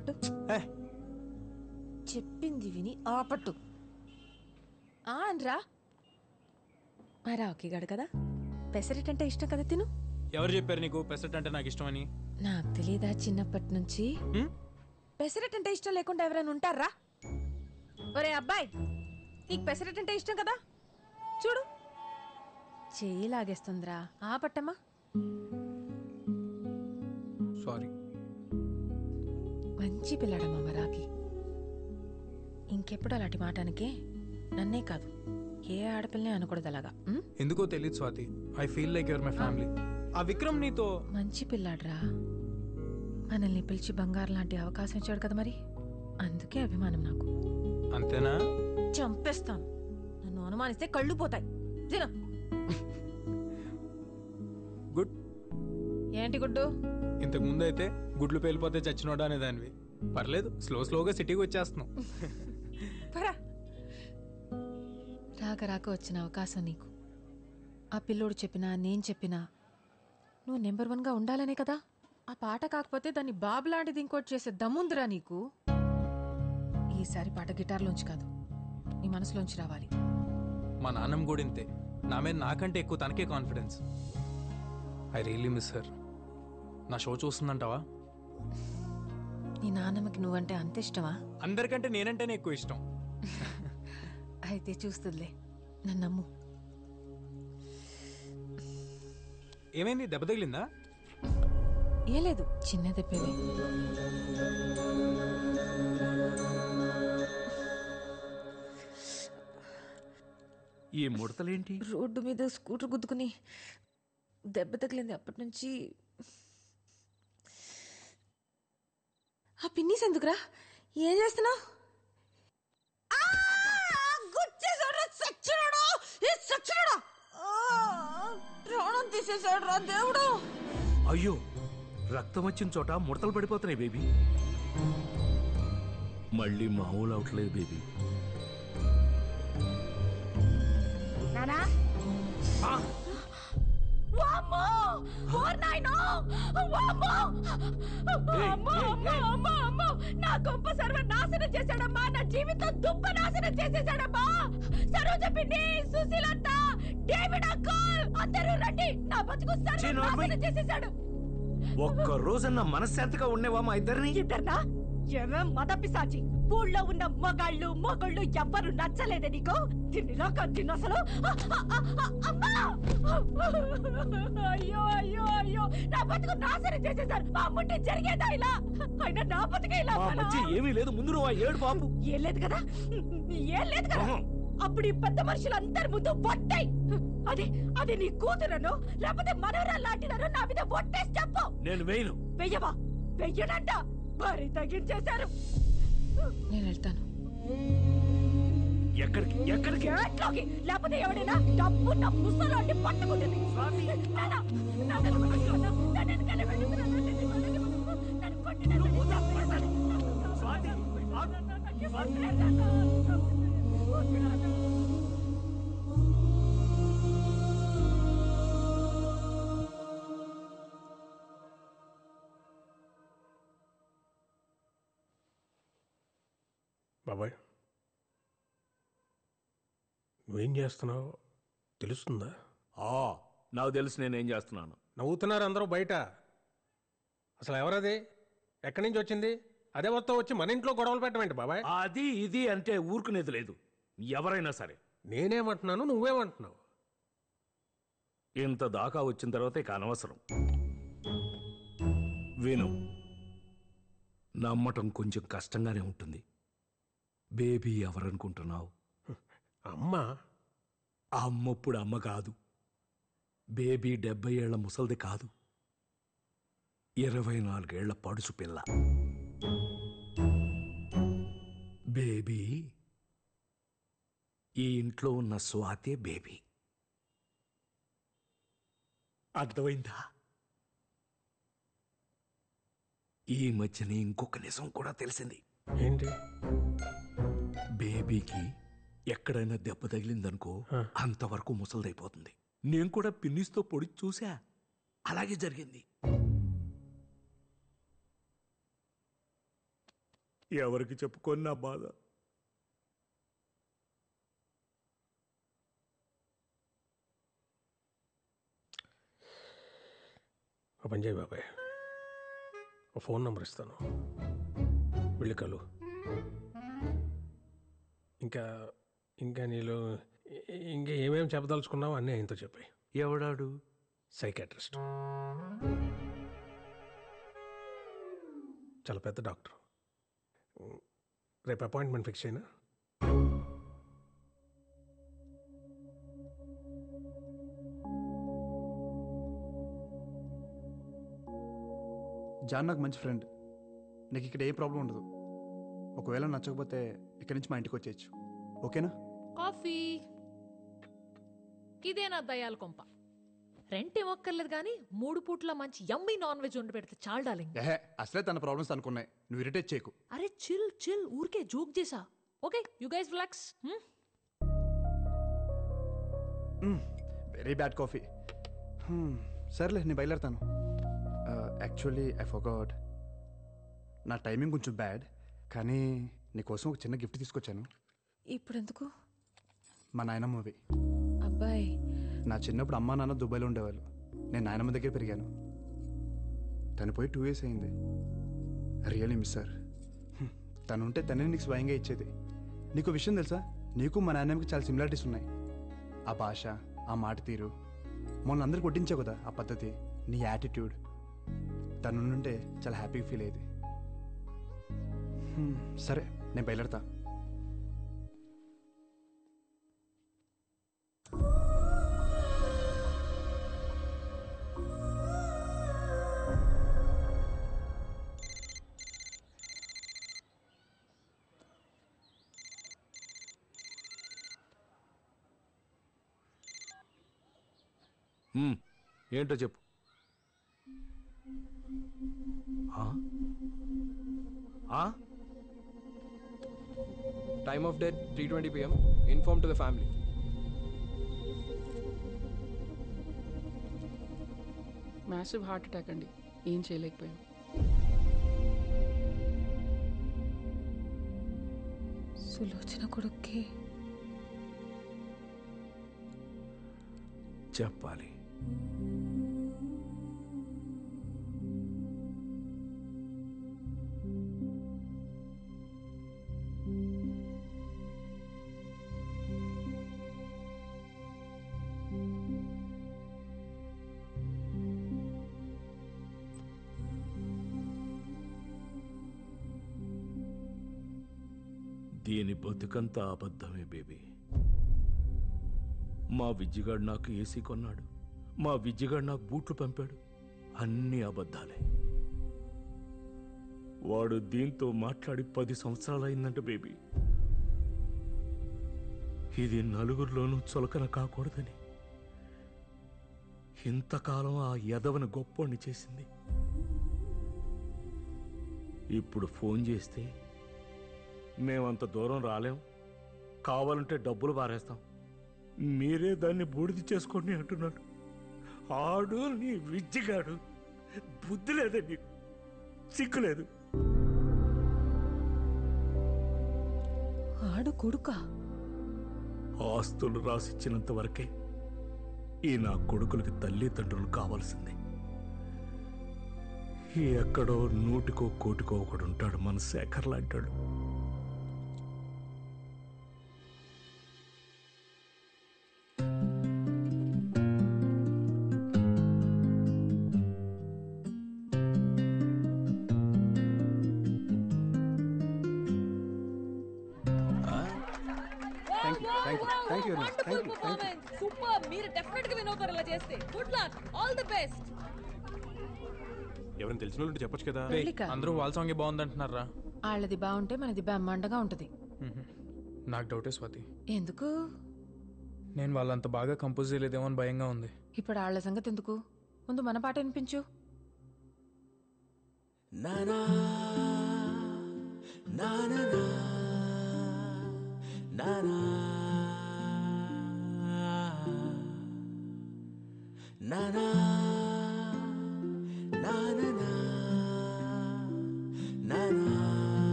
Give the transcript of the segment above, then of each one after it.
ఆపట్టు. చెప్పింది విని ఆపట్టు. అనరా మరా ఒకేగాడు కదా, పెసరెట్ అంటే ఇష్టం కదా, తిను. ఎవరు చెప్పారు నీకు పెసరెట్ అంటే నాకు ఇష్టమని? నాకు తెలీదా చిన్నప్పటి నుంచి? పెసరెట్ అంటే ఇష్టం లేకుండా ఎవరైనా ఉంటారా? ఒరే అబ్బాయి, నీకు పెసరెట్ అంటే ఇష్టం కదా, చూడు చెయ్యి లాగేస్తుందిరా. ఆపట్టమ్మా. సారీ. మంచి పిల్లాడమ్మా మరాకి. ఇంకెప్పుడు అలాంటి మాటానికే నన్నే కాదు ఏ ఆడపిల్లనే అనకూడదు అలాగా. ఎందుకో తెలియదు Swathi, I feel like your my family. ఆ విక్రమ్ నీతో మంచి పిల్లాడ్రా, మనల్ని పిలిచి బంగారు లాంటి అవకాశం ఇచ్చాడు కదా, మరి అందుకే అభిమానం నాకు. అంతేనా? చంపేస్తాను, నన్ను అనుమానిస్తే కళ్ళు పోతాయి. తిన. గుడ్. ఏంటి గుడ్డు? ఇంతకు ముందు అయితే గుడ్లు పేలిపోతే చచ్చినోడా అనేదానివి. పర్లేదు, స్లోగా సిటీకి వచ్చేస్తున్నావు. రాక రాక వచ్చిన అవకాశం నీకు. ఆ పిల్లోడు చెప్పినా నేను చెప్పినా నువ్వు నెంబర్ 1గా ఉండాలనే కదా. ఆ పాట కాకపోతే దాన్ని బాబు లాంటిది ఇంకోటి చేసే దమ్ముందిరా నీకు. ఈసారి పాట గిటార్లోంచి కాదు, నీ మనసులోంచి రావాలి. మా నాన్నమ్మ కూడా ఇంతే, నా మీద నాకంటే ఎక్కువ తనకే confidence. I really miss her. నా షో చూస్తుందంటావా? నీ నాన్నమ్మకి నువ్వంటే అంత ఇష్టమా? అందరికంటే నేనంటేనే ఎక్కువ ఇష్టం. అయితే చూస్తుందిలే, నన్ను నమ్ము. ఏమైంది, దెబ్బ తగిలిందా? ఏ లేదు, చిన్న దెబ్బలే. ఈ ముడతలేంటి? రోడ్డు మీద స్కూటర్ గుద్దుకుని దెబ్బ తగిలింది. అప్పటి నుంచి ఆ పిన్నీస్ ఎందుకురా? ఏం చేస్తున్నావు? ప్రాణం తీసేసాడు రా దేవుడు. అయ్యో, రక్తం వచ్చిన చోట ముడతలు పడిపోతున్నాయి బేబీ. మళ్ళీ మామూలు అవట్లేదు బేబీ. నా గొప్ప సర్వనాశనం చేశాడమ్మా, నా జీవితం దుప్ప నాశనం చేసేసాడమ్మా. సరోజ పిన్ని, సుశీలత్త, డేవిడ్ అంకుల్ అందరూ రండి, నా బతుకు సర్వనాశనం చేసేసాడు. ఒక్క రోజన్నా మనశ్శాంతిగా ఉండేవా మా ఇద్దరిని? ఇద్దర్నా? ఏమేం మద పిశాచి. ఊళ్ళో ఉన్న మొగళ్ళు ఎవ్వరు నచ్చలేదే నీకు? తిన్నిలాక తిన్న అసలు. అయ్యో అయ్యో అయ్యో, నా బతుకు నాశనం చేసేసారు. మా అమ్ముంటే జరిగేదా ఇలా? అయినా నా బతుకే ఇలా. ఏమీ లేదు, ముందు నువ్వు ఏడు బాబు. ఏం లేదు కదా, ఏం లేదు కదా. అప్పుడు ఈ పెద్ద మనుషులందరి ముందు ఒట్టాయి. అది నీ కూతురను లేకపోతే మనవరాలు లాంటిదను నా మీద ఒట్టేసి చెప్పు. నేను వేయను. వెయ్యవా? వెయ్యనంట. భారీ తగ్గించేశారు. నేను వెళ్తాను. ఎక్కడికి? ఎట్లోకి? లేకపోతే ఎవడైనా డబ్బు నా ముసలాంటి పట్టుకుంటుంది. బాబాయ్, నువ్వేం చేస్తున్నావు తెలుస్తుందా? నాకు తెలుసు నేనేం చేస్తున్నాను. నవ్వుతున్నారు అందరూ బయట. అసలు ఎవరది? ఎక్కడి నుంచి వచ్చింది? అదే మొత్తం వచ్చి మన ఇంట్లో గొడవలు పెట్టమేంటి బాబాయ్? అది ఇది అంటే ఊరుకునేది లేదు, ఎవరైనా సరే. నేనేమంటున్నాను, నువ్వేమంటున్నావు? ఇంత దాకా వచ్చిన తర్వాత ఇక అనవసరం. విను, నమ్మటం కొంచెం కష్టంగానే ఉంటుంది. బేబీ ఎవరనుకుంటున్నావు? అమ్మ. అమ్మప్పుడు అమ్మ కాదు. బేబీ 70 ఏళ్ల ముసల్ది కాదు, 24 ఏళ్ల పడుచు పిల్ల. బేబీ ఈ ఇంట్లో ఉన్న స్వాతే బేబీ. అర్థమైందా? ఈ మధ్యనే ఇంకొక నిజం కూడా తెలిసింది. ఏంటి? బేబీకి ఎక్కడైనా దెబ్బ తగిలిందనుకో అంతవరకు ముసలిదైపోతుంది. నేను కూడా పిన్నిస్తో పొడి చూసా, అలాగే జరిగింది. ఎవరికి చెప్పుకొని నా బాధ. ఒక పని చేయి బాబాయ్, ఒక ఫోన్ నెంబర్ ఇస్తాను, వెళ్ళి కలు. ఇంకా ఇంకా నీలో ఇంకా ఏమేమి చెప్పదలుచుకున్నావు అన్నీ ఆయనతో చెప్పాయి. ఎవడాడు? సైకాట్రిస్ట్, చాలా పెద్ద డాక్టర్. రేపు అపాయింట్మెంట్ ఫిక్స్ అయినా. జాన్ నాకు మంచి ఫ్రెండ్. నీకు ఇక్కడ ఏ ప్రాబ్లం ఉండదు. ఒకవేళ నచ్చకపోతే ఇక్కడి నుంచి మా ఇంటికి వచ్చేయచ్చు. ఓకేనా? కాఫీ. ఇదేనా దయాల కొంప? రెంట్ ఇవ్వక్కర్లేదు కానీ 3 పూట్ల మంచి యమ్మీ నాన్ వెజ్ వండి పెడితే చాలు డార్లింగ్. ఏహే, అసలే తన ప్రాబ్లమ్స్ అనుకున్నాయి. నువ్వు ఇరిటేట్ చేయకు. అరే చిల్ చిల్, ఊరికే జోక్ చేసా. Okay you guys relax. Very bad coffee. సర్లే, నేను బయలుదేరుతాను. యాక్చువల్లీ ఐ ఫర్గాట్, నా టైమింగ్ కొంచెం బ్యాడ్, కానీ నీకోసం ఒక చిన్న గిఫ్ట్ తీసుకొచ్చాను. ఇప్పుడు ఎందుకు? మా నాయనమ్మవి. అబ్బాయి, నా చిన్నప్పుడు అమ్మా నాన్న దుబాయ్లో ఉండేవాళ్ళు. నేను నాయనమ్మ దగ్గర పెరిగాను. తను పోయి 2 years అయింది. Really miss sir. తను ఉంటే తనే నీకు స్వయంగా ఇచ్చేది. నీకు విషయం తెలుసా, నీకు మా నాయనమ్మకి చాలా సిమిలారిటీస్ ఉన్నాయి. ఆ భాష, ఆ మాట తీరు, మొన్న అందరికి కొట్టించావు కదా ఆ పద్ధతి, నీ యాటిట్యూడ్. తను ఉంటే చాలా హ్యాపీగా ఫీల్ అయ్యేది. సరే, నేను బయలుదేరతా. ఏంటో చెప్పు. Time of death 3:20 p.m. Inform to the family. Massive heart attack అండి, ఏం చేయలేకపోయాం. సులోచన కొడుక్కి చెప్పాలి. దీని బతుకంతా అబద్ధమే బేబీ. మా విజ్జిగాడు నాకు ఏసీ కొన్నాడు, మా విజ్జిగాడు నాకు బూట్లు పంపాడు, అన్నీ అబద్ధాలే. వాడు దీంతో మాట్లాడి 10 సంవత్సరాలైందంట బేబీ. ఇది నలుగురిలోనూ చులకన కాకూడదని ఇంతకాలం ఆ యదవని గొప్పోణ్ణి చేసింది. ఇప్పుడు ఫోన్ చేస్తే మేమంత దూరం రాలేం, కావాలంటే డబ్బులు పారేస్తాం, మీరే దాన్ని బూడిద చేసుకోండి అంటున్నాడు. ఆడు నీ విజ్జిగాడు. బుద్ధి లేదే నీకు, సిగ్గులేదు. ఆడు కొడుకా? ఆస్తులు రాసిచ్చినంత వరకే ఈ నా కొడుకులకి తల్లిదండ్రులు కావాల్సింది. ఎక్కడో 100కో 1,00,00,000 ఒకడు ఉంటాడు మన శేఖర్ లాంటాడు. సూపర్, మీరు డెఫినెట్ గా విన్ అవుతారు ఇలా చేస్తే. Good luck, all the best. ఎవరైనా తెలిసిన వాళ్ళు చెప్పొచ్చు కదా. పెళ్ళికా? అందరూ వాళ్ళ సాంగే బాగుందంటున్నారా? వాళ్ళది బాగుంటే మనది బ్రహ్మాండంగా ఉంటది. నాకు డౌటే స్వాతి. ఎందుకు? నేను వాళ్ళంత బాగా కంపోజ్ చేయలేదేమో అని భయంగా ఉంది. ఇప్పుడు వాళ్ళ సంగతి ఎందుకు, ముందు మన పాట వినిపించు.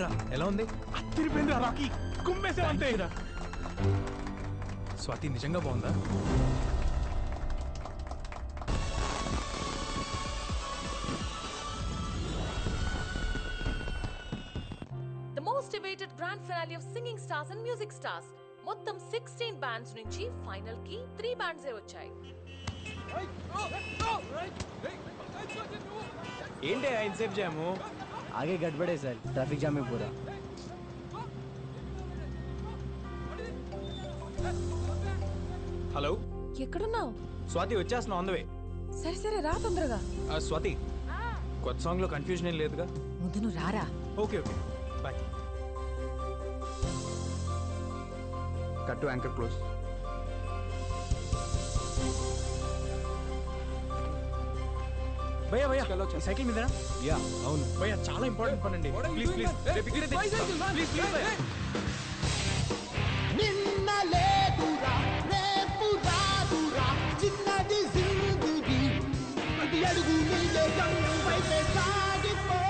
ఏంట్రా ఎలా ఉంది? తిరిపోయిందిరా రాకీ, కుమ్మేసావంతే. స్వాతి నిజంగా బాగుందా? The most awaited grand finale of Singing Stars and Music Stars. మొత్తం 16 బ్యాండ్స్ నుంచి ఫైనల్ కి 3 బ్యాండ్స్ వచ్చాయి. ఏంటి ఇన్సేఫ్ జాము? आगे गड़बड़े सर, ट्रैफिक जाम में पूरा. హలో ఎక్కడున్నావు? స్వాతి వచ్చేస్తున్నా ఆన్ ద వే. సరే సరే రా తొందరగా. స్వాతి కొత్త సాంగ్ లో కన్ఫ్యూజన్ ఏం లేదుగా? ముందు నువ్వు రారా. Okay okay bye. Cut to anchor close. భయ్యా భయ్యా సైకిల్ మీదనా? या అవును భయ్యా చాలా ఇంపార్టెంట్ పని అండి. ప్లీజ్ ప్లీజ్ రేపు ఇక్కడే తెచ్చిస్తా. ప్లీజ్ ప్లీజ్ భయ్యా. నిన్న లేదురా రేపు రాదురా చిన్నది జిందగీ ప్రతి అడుగు నీదే గమ్యం వైపే సాగిపో.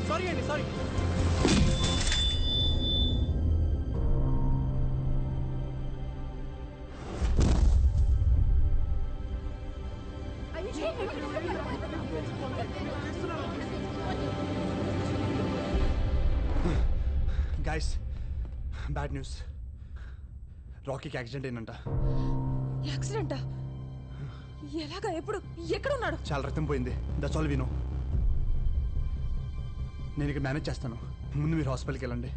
సారీ అండి సారీ. Guys bad news. రాకీకి యాక్సిడెంట్ అయిందంట. యాక్సిడెంటా? ఎలాగా? ఎప్పుడు? ఎక్కడున్నాడు? చాలా రక్తం పోయింది. That's all we know. నేను ఇక్కడ మేనేజ్ చేస్తాను. ముందు మీరు హాస్పిటల్కి వెళ్ళండి.